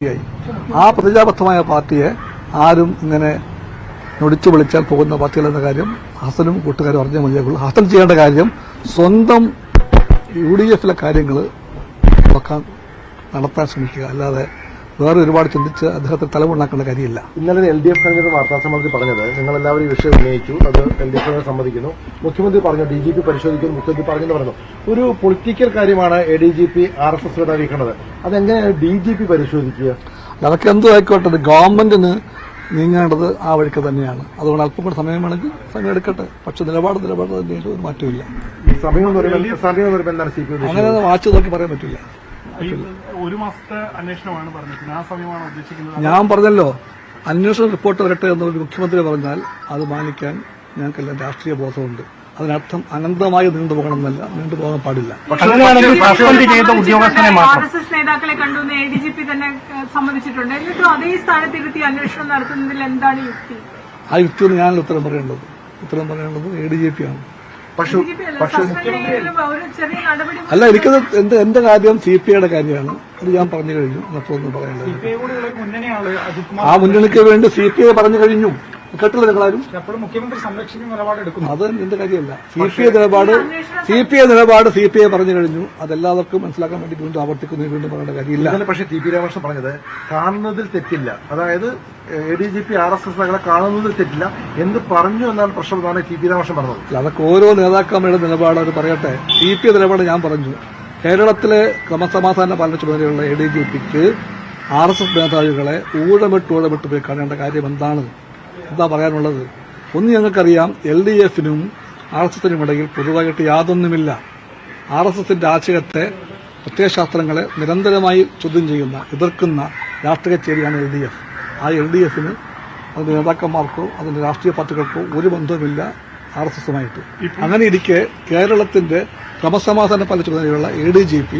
ആ പ്രതിജ്ഞാബദ്ധമായ പാർട്ടിയെ ആരും ഇങ്ങനെ നൊടിച്ചു വിളിച്ചാൽ പോകുന്ന പാർട്ടികളെന്ന കാര്യം ഹസനും കൂട്ടുകാരും അറിഞ്ഞേ മതിയാകുള്ളൂ. ഹസൻ ചെയ്യേണ്ട കാര്യം സ്വന്തം UDF-ലെ കാര്യങ്ങൾ നടത്താൻ ശ്രമിക്കുക, അല്ലാതെ വേറെ ഒരുപാട് ചിന്തിച്ച് അദ്ദേഹത്തെ തലമുണ്ടാക്കേണ്ട കാര്യമില്ല. ഇന്നലെ LDF കൺവീനർ വാർത്താസമ്മേളനത്തിൽ പറഞ്ഞത് നിങ്ങളെല്ലാവരും ഈ വിഷയം ഉന്നയിച്ചു, അത് LDF സമ്മതിക്കുന്നു. മുഖ്യമന്ത്രി പറഞ്ഞു DGP പരിശോധിക്കുന്നു, മുഖ്യമന്ത്രി പറഞ്ഞെന്ന് പറഞ്ഞു. ഒരു പൊളിറ്റിക്കൽ കാര്യമാണ് ADGP RSS അറിയിക്കുന്നത്. അതെങ്ങനെയാണ് DGP പരിശോധിക്കുക? അതൊക്കെ എന്തോ ആയിക്കോട്ടെ, ഗവൺമെന്റിന് നീങ്ങേണ്ടത് ആ വഴിക്ക് തന്നെയാണ്. അതുകൊണ്ട് അല്പം കൂടെ സമയം വേണമെങ്കിൽ സമയം എടുക്കട്ടെ. പക്ഷെ നിലപാട് തന്നെയായിട്ട് ഒരു മാറ്റമില്ല. അങ്ങനെ വാച്ച് നോക്കി പറയാൻ പറ്റില്ല. ഒരു മാസത്തെ അന്വേഷണമാണ് പറഞ്ഞത്, ആ സമയമാണ് ഉദ്ദേശിക്കുന്നത്. ഞാൻ പറഞ്ഞല്ലോ, അന്വേഷണ റിപ്പോർട്ട് വരട്ടെ എന്നൊരു മുഖ്യമന്ത്രി പറഞ്ഞാൽ അത് മാനിക്കാൻ ഞങ്ങൾക്കെല്ലാം രാഷ്ട്രീയ ബോധമുണ്ട്. അതിനർത്ഥം അനന്തമായി നീണ്ടുപോകണമെന്നല്ല, നീണ്ടുപോകാൻ പാടില്ല. RSS നേതാക്കളെ കണ്ടു ADGP തന്നെ സമ്മതിച്ചിട്ടുണ്ട്. എന്നിട്ടും അതേ സ്ഥാനത്തിരുത്തി അന്വേഷണം നടത്തുന്നതിൽ എന്താണ് യുക്തി? ആ യുക്തിയൊന്നും ഞാനല്ല ഉത്തരം പറയേണ്ടത് ADGP ആണ്. അല്ല, എനിക്കത് എന്റെ കാര്യം CPIയുടെ കാര്യമാണ്. അത് ഞാൻ പറഞ്ഞു കഴിഞ്ഞു. മറ്റൊന്നും പറയേണ്ടത്. ആ മുന്നണിക്ക് വേണ്ടി CPI പറഞ്ഞു കഴിഞ്ഞു. കേട്ടില്ല നിങ്ങളാരും? അത് എന്റെ കാര്യമല്ല. CPI നിലപാട് CPI പറഞ്ഞു കഴിഞ്ഞു. അതെല്ലാവർക്കും മനസ്സിലാക്കാൻ വേണ്ടി വീണ്ടും ആവർത്തിക്കുന്നു, വീണ്ടും പറയേണ്ട കാര്യമില്ല. പക്ഷേ TP രാമകൃഷ്ണൻ പറഞ്ഞത് കാണുന്നതിൽ തെറ്റില്ല, അതായത് ADGP RSS കാണുന്നതിൽ തെറ്റില്ല എന്ന് പറഞ്ഞു എന്നാണ് പ്രശ്നമാണ് TP രാമകൃഷ്ണൻ പറഞ്ഞത്. അതൊക്കെ ഓരോ നേതാക്കന്മാരുടെ നിലപാട് അവർ പറയട്ടെ. CPI നിലപാട് ഞാൻ പറഞ്ഞു. കേരളത്തിലെ ക്രമസമാധാന പാലന ചുമതലയുള്ള ADGPക്ക് RSS മേധാവികളെ ഊഴമിട്ട് പോയി കാണേണ്ട കാര്യം എന്താ പറയാനുള്ളത്? ഒന്ന് ഞങ്ങൾക്കറിയാം, LDF-നും RSS-നും ഇടയിൽ പൊതുവായിട്ട് യാതൊന്നുമില്ല. RSS-ന്റെ ആശയത്തെ, പ്രത്യയശാസ്ത്രങ്ങളെ നിരന്തരമായി ചോദ്യം ചെയ്യുന്ന, എതിർക്കുന്ന രാഷ്ട്രീയ ചേരിയാണ് LDF. ആ LDF-ന് അതിന്റെ നേതാക്കന്മാർക്കോ അതിന്റെ രാഷ്ട്രീയ പാർട്ടികൾക്കോ ഒരു ബന്ധവുമില്ല RSS-ഉമായിട്ട്. അങ്ങനെ ഇരിക്കെ കേരളത്തിന്റെ ക്രമസമാധാന പാലന ചുമതലയുള്ള ADGP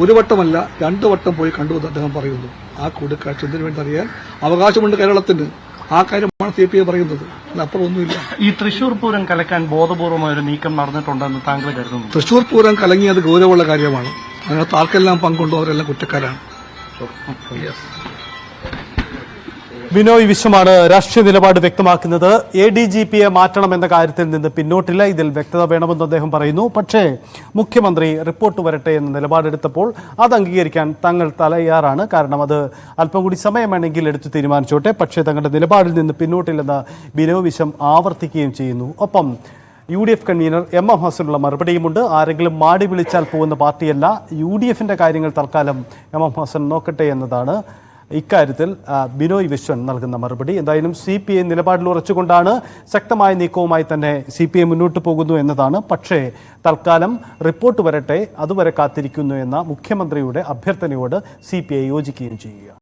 ഒരു വട്ടമല്ല 2 വട്ടം പോയി കണ്ടുവെന്ന് അദ്ദേഹം പറയുന്നു. ആ കൂടിക്കാഴ്ച എന്തിനു വേണ്ടി അറിയാൻ അവകാശമുണ്ട് കേരളത്തിന്. ആ കാര്യമാണ് CPI പറയുന്നത്. അപ്പുറം ഒന്നുമില്ല. ഈ തൃശൂർ പൂരം കലക്കാൻ ബോധപൂർവമായ ഒരു നീക്കം നടന്നിട്ടുണ്ടെന്ന് താങ്കൾ കരുതുന്നു? തൃശൂർ പൂരം കലങ്ങിയത് ഗൗരവമുള്ള കാര്യമാണ്. അതിനകത്ത് ആർക്കെല്ലാം പങ്കുണ്ടോ അവരെല്ലാം കുറ്റക്കാരാണ്. ബിനോയ് വിശ്വമാണ് രാഷ്ട്രീയ നിലപാട് വ്യക്തമാക്കുന്നത്. ADGPയെ മാറ്റണമെന്ന കാര്യത്തിൽ നിന്ന് പിന്നോട്ടില്ല, ഇതിൽ വ്യക്തത വേണമെന്ന് അദ്ദേഹം പറയുന്നു. പക്ഷേ മുഖ്യമന്ത്രി റിപ്പോർട്ട് വരട്ടെ എന്ന നിലപാടെടുത്തപ്പോൾ അത് അംഗീകരിക്കാൻ തങ്ങൾ തയ്യാറാണ്. കാരണം അത് അല്പം കൂടി സമയം വേണമെങ്കിൽ എടുത്ത് തീരുമാനിച്ചോട്ടെ, പക്ഷേ തങ്ങളുടെ നിലപാടിൽ നിന്ന് പിന്നോട്ടില്ലെന്ന് ബിനോയ് വിശ്വം ആവർത്തിക്കുകയും ചെയ്യുന്നു. ഒപ്പം UDF കൺവീനർ MM ഹസനുള്ള മറുപടിയുമുണ്ട്. ആരെങ്കിലും മാടി വിളിച്ചാൽ പോകുന്ന പാർട്ടിയല്ല, UDF-ന്റെ കാര്യങ്ങൾ തൽക്കാലം MM ഹസൻ നോക്കട്ടെ എന്നതാണ് ഇക്കാര്യത്തിൽ ബിനോയ് വിശ്വൻ നൽകുന്ന മറുപടി. എന്തായാലും CPI നിലപാടിൽ ഉറച്ചുകൊണ്ടാണ്, ശക്തമായ നീക്കവുമായി തന്നെ CPI മുന്നോട്ട് പോകുന്നു എന്നതാണ്. പക്ഷേ തൽക്കാലം റിപ്പോർട്ട് വരട്ടെ, അതുവരെ കാത്തിരിക്കുന്നു എന്ന മുഖ്യമന്ത്രിയുടെ അഭ്യർത്ഥനയോട് CPI യോജിക്കുകയും ചെയ്യുക.